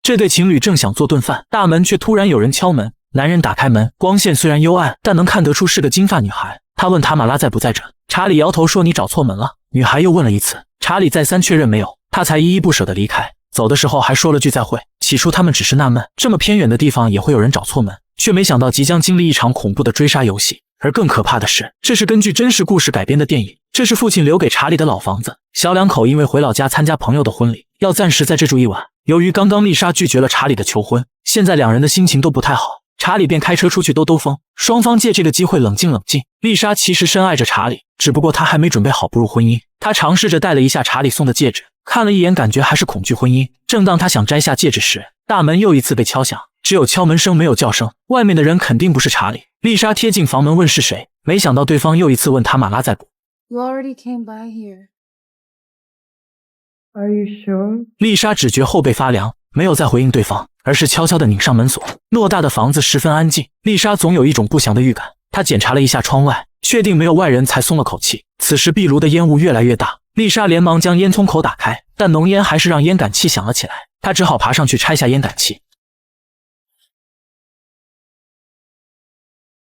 这对情侣正想做顿饭，大门却突然有人敲门。男人打开门，光线虽然幽暗，但能看得出是个金发女孩。他问塔马拉在不在这，查理摇头说你找错门了。女孩又问了一次，查理再三确认没有，他才依依不舍地离开。走的时候还说了句再会。起初他们只是纳闷，这么偏远的地方也会有人找错门，却没想到即将经历一场恐怖的追杀游戏。而更可怕的是，这是根据真实故事改编的电影。这是父亲留给查理的老房子，小两口因为回老家参加朋友的婚礼，要暂时在这住一晚。由于刚刚丽莎拒绝了查理的求婚，现在两人的心情都不太好，查理便开车出去兜兜风，双方借这个机会冷静冷静。丽莎其实深爱着查理，只不过她还没准备好步入婚姻。她尝试着戴了一下查理送的戒指，看了一眼，感觉还是恐惧婚姻。正当她想摘下戒指时，大门又一次被敲响，只有敲门声没有叫声，外面的人肯定不是查理。丽莎贴近房门问是谁，没想到对方又一次问塔马拉在不。 You already came by here. Are you sure? 丽莎只觉后背发凉，没有再回应对方，而是悄悄地拧上门锁。偌大的房子十分安静，丽莎总有一种不祥的预感。她检查了一下窗外，确定没有外人才松了口气。此时壁炉的烟雾越来越大，丽莎连忙将烟囱口打开，但浓烟还是让烟感器响了起来。她只好爬上去拆下烟感器。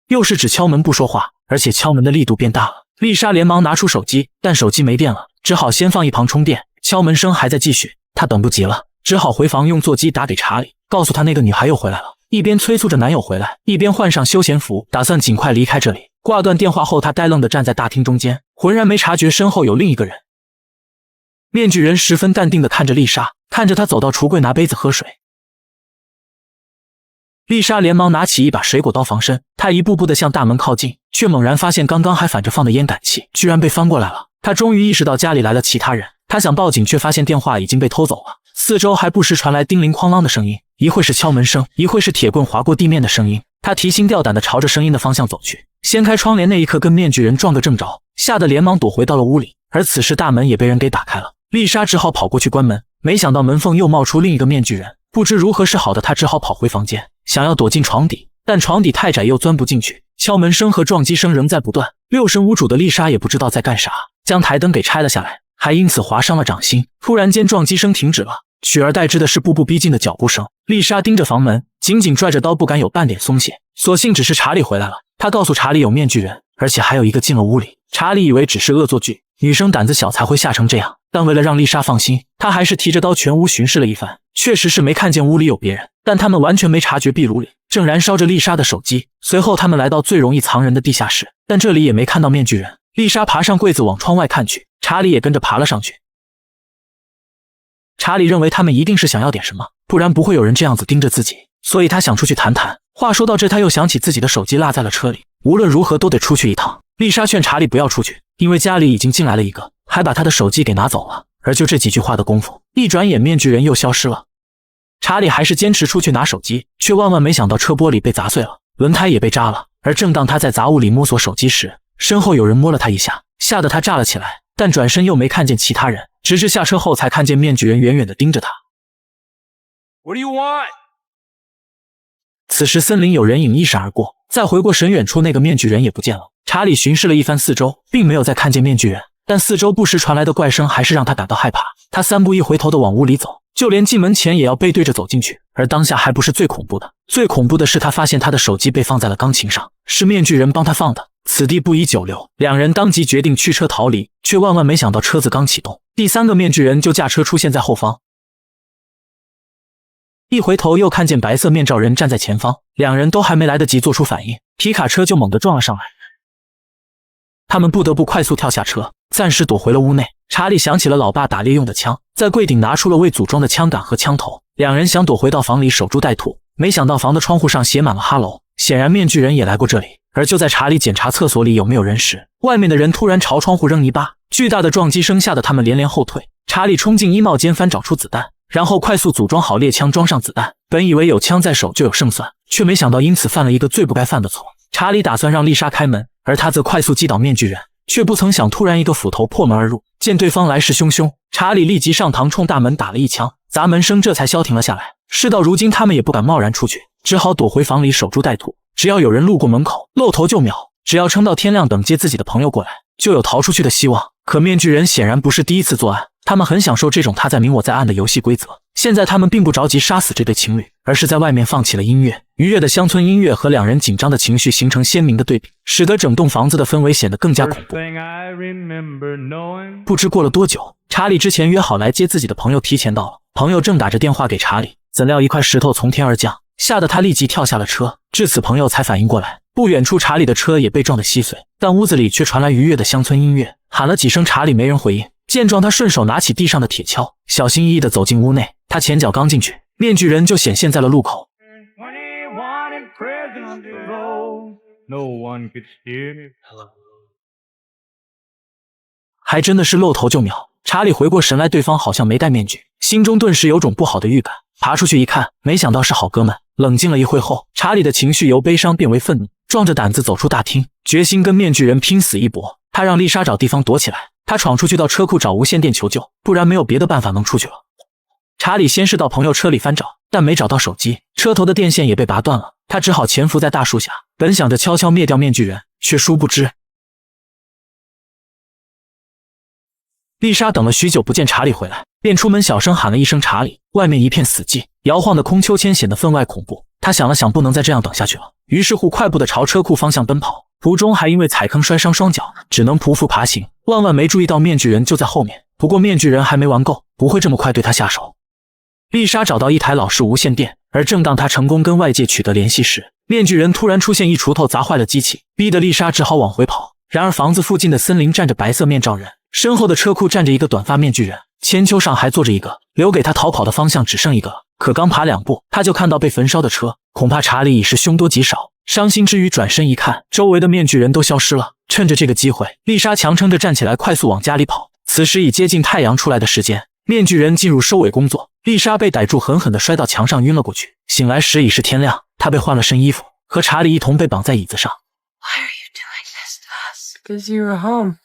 又是只敲门不说话，而且敲门的力度变大了。丽莎连忙拿出手机，但手机没电了，只好先放一旁充电。敲门声还在继续，她等不及了，只好回房用座机打给查理，告诉他那个女孩又回来了。一边催促着男友回来，一边换上休闲服，打算尽快离开这里。挂断电话后，她呆愣地站在大厅中间，浑然没察觉身后有另一个人。面具人十分淡定地看着丽莎，看着她走到橱柜拿杯子喝水。丽莎连忙拿起一把水果刀防身，她一步步地向大门靠近，却猛然发现刚刚还反着放的烟感器居然被翻过来了。她终于意识到家里来了其他人，她想报警，却发现电话已经被偷走了。四周还不时传来叮铃哐啷的声音，一会是敲门声，一会是铁棍划过地面的声音。她提心吊胆地朝着声音的方向走去，掀开窗帘那一刻跟面具人撞个正着，吓得连忙躲回到了屋里。而此时大门也被人给打开了，丽莎只好跑过去关门，没想到门缝又冒出另一个面具人，不知如何是好的，她只好跑回房间，想要躲进床底，但床底太窄又钻不进去。敲门声和撞击声仍在不断，六神无主的丽莎也不知道在干啥，将台灯给拆了下来，还因此划伤了掌心。突然间撞击声停止了，取而代之的是步步逼近的脚步声。丽莎盯着房门，紧紧拽着刀，不敢有半点松懈。所幸只是查理回来了，她告诉查理有面具人，而且还有一个进了屋里。查理以为只是恶作剧，女生胆子小才会吓成这样，但为了让丽莎放心，他还是提着刀全屋巡视了一番。确实是没看见屋里有别人，但他们完全没察觉壁炉里正燃烧着丽莎的手机。随后他们来到最容易藏人的地下室，但这里也没看到面具人。丽莎爬上柜子往窗外看去，查理也跟着爬了上去。查理认为他们一定是想要点什么，不然不会有人这样子盯着自己，所以他想出去谈谈。话说到这，他又想起自己的手机落在了车里，无论如何都得出去一趟。丽莎劝查理不要出去，因为家里已经进来了一个，还把他的手机给拿走了。而就这几句话的功夫，一转眼面具人又消失了。查理还是坚持出去拿手机，却万万没想到车玻璃被砸碎了，轮胎也被扎了。而正当他在杂物里摸索手机时，身后有人摸了他一下，吓得他炸了起来，但转身又没看见其他人，直至下车后才看见面具人远远地盯着他。 What do you want? 此时森林有人影一闪而过，再回过神，远处那个面具人也不见了。查理巡视了一番四周，并没有再看见面具人，但四周不时传来的怪声还是让他感到害怕。他三步一回头地往屋里走，就连进门前也要背对着走进去。而当下还不是最恐怖的，最恐怖的是他发现他的手机被放在了钢琴上，是面具人帮他放的。此地不宜久留，两人当即决定驱车逃离，却万万没想到车子刚启动，第三个面具人就驾车出现在后方。一回头又看见白色面罩人站在前方，两人都还没来得及做出反应，皮卡车就猛地撞了上来。他们不得不快速跳下车，暂时躲回了屋内。查理想起了老爸打猎用的枪，在柜顶拿出了未组装的枪杆和枪头。两人想躲回到房里守株待兔，没想到房的窗户上写满了哈喽，显然面具人也来过这里。而就在查理检查厕所里有没有人时，外面的人突然朝窗户扔泥巴，巨大的撞击声吓得他们连连后退。查理冲进衣帽间翻找出子弹，然后快速组装好猎枪，装上子弹。本以为有枪在手就有胜算，却没想到因此犯了一个最不该犯的错。查理打算让丽莎开门，而他则快速击倒面具人，却不曾想突然一个斧头破门而入。见对方来势汹汹，查理立即上膛冲大门打了一枪，砸门声这才消停了下来。事到如今，他们也不敢贸然出去，只好躲回房里守株待兔。只要有人路过门口，露头就秒，只要撑到天亮等接自己的朋友过来，就有逃出去的希望。可面具人显然不是第一次作案，他们很享受这种他在明我在暗的游戏规则。现在他们并不着急杀死这对情侣，而是在外面放起了音乐。愉悦的乡村音乐和两人紧张的情绪形成鲜明的对比，使得整栋房子的氛围显得更加恐怖。不知过了多久，查理之前约好来接自己的朋友提前到了。朋友正打着电话给查理，怎料一块石头从天而降，吓得他立即跳下了车。至此朋友才反应过来，不远处查理的车也被撞得稀碎，但屋子里却传来愉悦的乡村音乐。喊了几声查理没人回应，见状他顺手拿起地上的铁锹，小心翼翼地走进屋内。他前脚刚进去，面具人就显现在了路口。还真的是露头就秒。查理回过神来，对方好像没戴面具，心中顿时有种不好的预感。爬出去一看，没想到是好哥们。冷静了一会后，查理的情绪由悲伤变为愤怒，壮着胆子走出大厅，决心跟面具人拼死一搏。他让丽莎找地方躲起来，他闯出去到车库找无线电求救，不然没有别的办法能出去了。查理先是到朋友车里翻找，但没找到手机，车头的电线也被拔断了。他只好潜伏在大树下，本想着悄悄灭掉面具人，却殊不知丽莎等了许久不见查理回来，便出门小声喊了一声查理。外面一片死寂，摇晃的空秋千显得分外恐怖。他想了想，不能再这样等下去了，于是乎快步地朝车库方向奔跑，途中还因为踩坑摔伤双脚，只能匍匐爬行。万万没注意到面具人就在后面，不过面具人还没玩够，不会这么快对他下手。丽莎找到一台老式无线电，而正当她成功跟外界取得联系时，面具人突然出现，一锄头砸坏了机器，逼得丽莎只好往回跑。然而房子附近的森林站着白色面罩人，身后的车库站着一个短发面具人，千秋上还坐着一个，留给他逃跑的方向只剩一个。可刚爬2步，他就看到被焚烧的车，恐怕查理已是凶多吉少。伤心之余转身一看，周围的面具人都消失了。趁着这个机会，丽莎强撑着站起来，快速往家里跑。此时已接近太阳出来的时间，面具人进入收尾工作，丽莎被逮住，狠狠地摔到墙上，晕了过去。醒来时已是天亮，她被换了身衣服，和查理一同被绑在椅子上。Why are you doing this to us? Because you were home.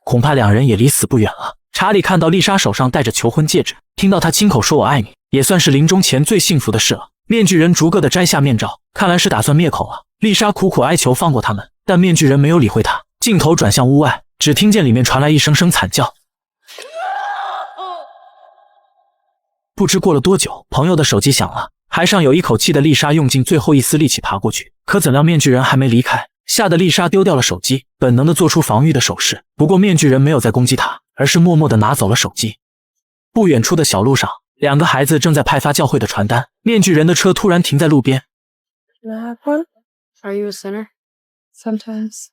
恐怕两人也离死不远了。查理看到丽莎手上戴着求婚戒指，听到她亲口说我爱你，也算是临终前最幸福的事了。面具人逐个地摘下面罩，看来是打算灭口了。丽莎苦苦哀求放过他们，但面具人没有理会她，镜头转向屋外，只听见里面传来一声声惨叫。不知过了多久，朋友的手机响了，还尚有一口气的丽莎用尽最后一丝力气爬过去，可怎料面具人还没离开，吓得丽莎丢掉了手机，本能地做出防御的手势。不过面具人没有再攻击她，而是默默地拿走了手机。不远处的小路上，两个孩子正在派发教会的传单，面具人的车突然停在路边。Can I have one? Are you a sinner? Sometimes.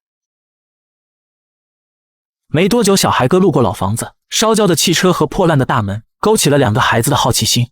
没多久，小孩哥路过老房子，烧焦的汽车和破烂的大门勾起了两个孩子的好奇心。